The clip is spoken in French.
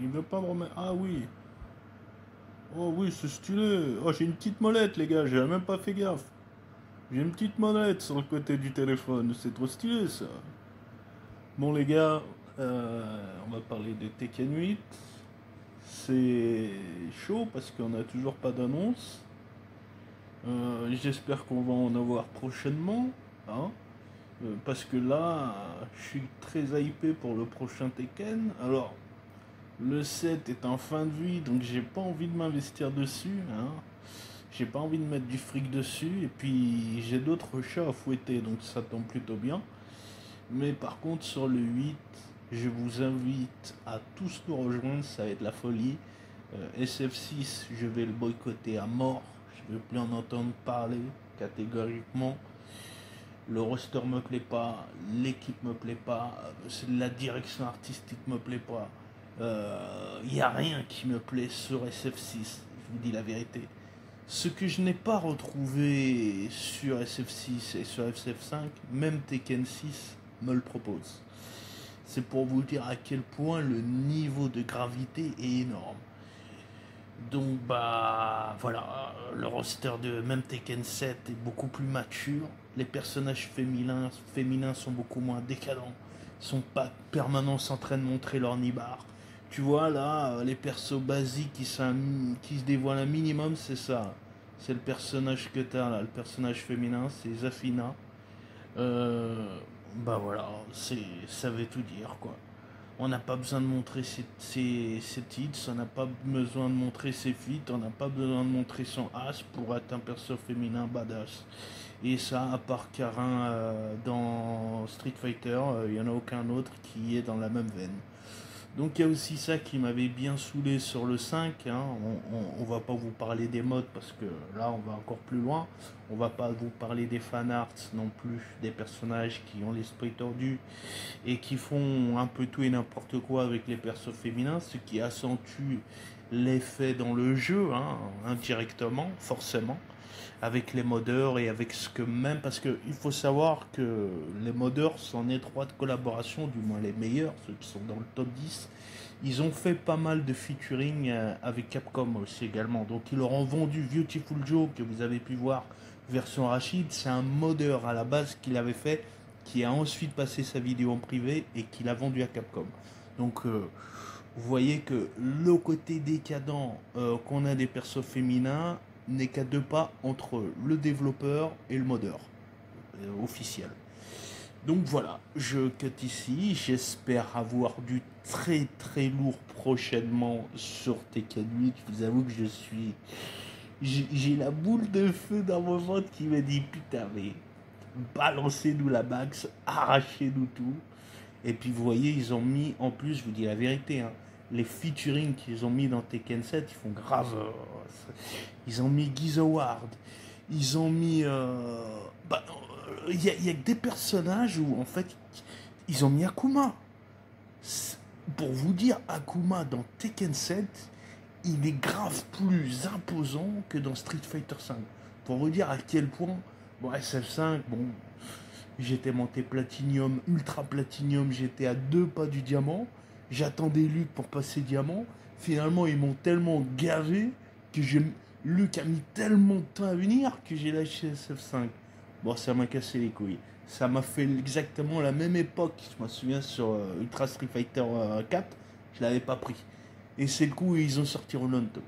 il veut pas me remettre. Ah oui. Oh oui, c'est stylé. Oh, j'ai une petite molette, les gars, j'ai même pas fait gaffe. J'ai une petite molette sur le côté du téléphone, c'est trop stylé ça. Bon, les gars, on va parler de Tekken 8. C'est chaud parce qu'on n'a toujours pas d'annonce. J'espère qu'on va en avoir prochainement. Hein. Parce que là, je suis très hypé pour le prochain Tekken. Alors, le 7 est en fin de vie, donc j'ai pas envie de m'investir dessus. Hein. J'ai pas envie de mettre du fric dessus. Et puis, j'ai d'autres chats à fouetter, donc ça tombe plutôt bien. Mais par contre, sur le 8, je vous invite à tous nous rejoindre, ça va être la folie. SF6, je vais le boycotter à mort. Je ne veux plus en entendre parler catégoriquement. Le roster me plaît pas, l'équipe me plaît pas, la direction artistique me plaît pas. Il n'y a rien qui me plaît sur SF6, je vous dis la vérité. Ce que je n'ai pas retrouvé sur SF6 et sur FF5, même Tekken 6 me le propose. C'est pour vous dire à quel point le niveau de gravité est énorme. Donc bah voilà, le roster de même Tekken 7 est beaucoup plus mature. Les personnages féminins sont beaucoup moins décadents. Ils sont pas permanents en train de montrer leur nibar. Tu vois là, les persos basiques qui se dévoilent un minimum, c'est ça. C'est le personnage que t'as là, le personnage féminin, c'est Zafina. Bah voilà, ça veut tout dire quoi. On n'a pas besoin de montrer ses titres, on n'a pas besoin de montrer ses feats, on n'a pas besoin de montrer son as pour être un perso féminin badass. Et ça, à part Karin dans Street Fighter, il n'y en a aucun autre qui est dans la même veine. Donc il y a aussi ça qui m'avait bien saoulé sur le 5. Hein. On va pas vous parler des modes parce que là on va encore plus loin. On va pas vous parler des fanarts non plus, des personnages qui ont l'esprit tordu et qui font un peu tout et n'importe quoi avec les persos féminins, ce qui accentue l'effet dans le jeu, hein, indirectement, forcément, avec les modeurs et avec ce que même, parce qu'il faut savoir que les modeurs sont en étroite collaboration, du moins les meilleurs, ceux qui sont dans le top 10, ils ont fait pas mal de featuring avec Capcom aussi également, donc ils leur ont vendu Beautiful Joe que vous avez pu voir version Rachid, c'est un modeur à la base qu'il avait fait, qui a ensuite passé sa vidéo en privé et qui l'a vendu à Capcom. Donc vous voyez que le côté décadent qu'on a des persos féminins n'est qu'à 2 pas entre le développeur et le modeur officiel. Donc voilà, je cut ici. J'espère avoir du très très lourd prochainement sur Tekken 8. Je vous avoue que j'ai la boule de feu dans mon ventre qui me dit putain mais balancez-nous la max, arrachez-nous tout. Et puis vous voyez, ils ont mis, en plus, je vous dis la vérité, hein, les featuring qu'ils ont mis dans Tekken 7, ils font grave. Ils ont mis Giz Howard, ils ont mis. Y a que des personnages où, en fait, ils ont mis Akuma. Pour vous dire, Akuma dans Tekken 7, il est grave plus imposant que dans Street Fighter 5. Pour vous dire à quel point, bon, SF5, bon, j'étais monté platinium, ultra platinium, j'étais à 2 pas du diamant. J'attendais Luc pour passer diamant. Finalement, ils m'ont tellement gavé que Luc a mis tellement de temps à venir que j'ai lâché SF5. Bon, ça m'a cassé les couilles. Ça m'a fait exactement la même époque. Je me souviens sur Ultra Street Fighter 4, je l'avais pas pris. Et c'est le coup où ils ont sorti Ronaldo.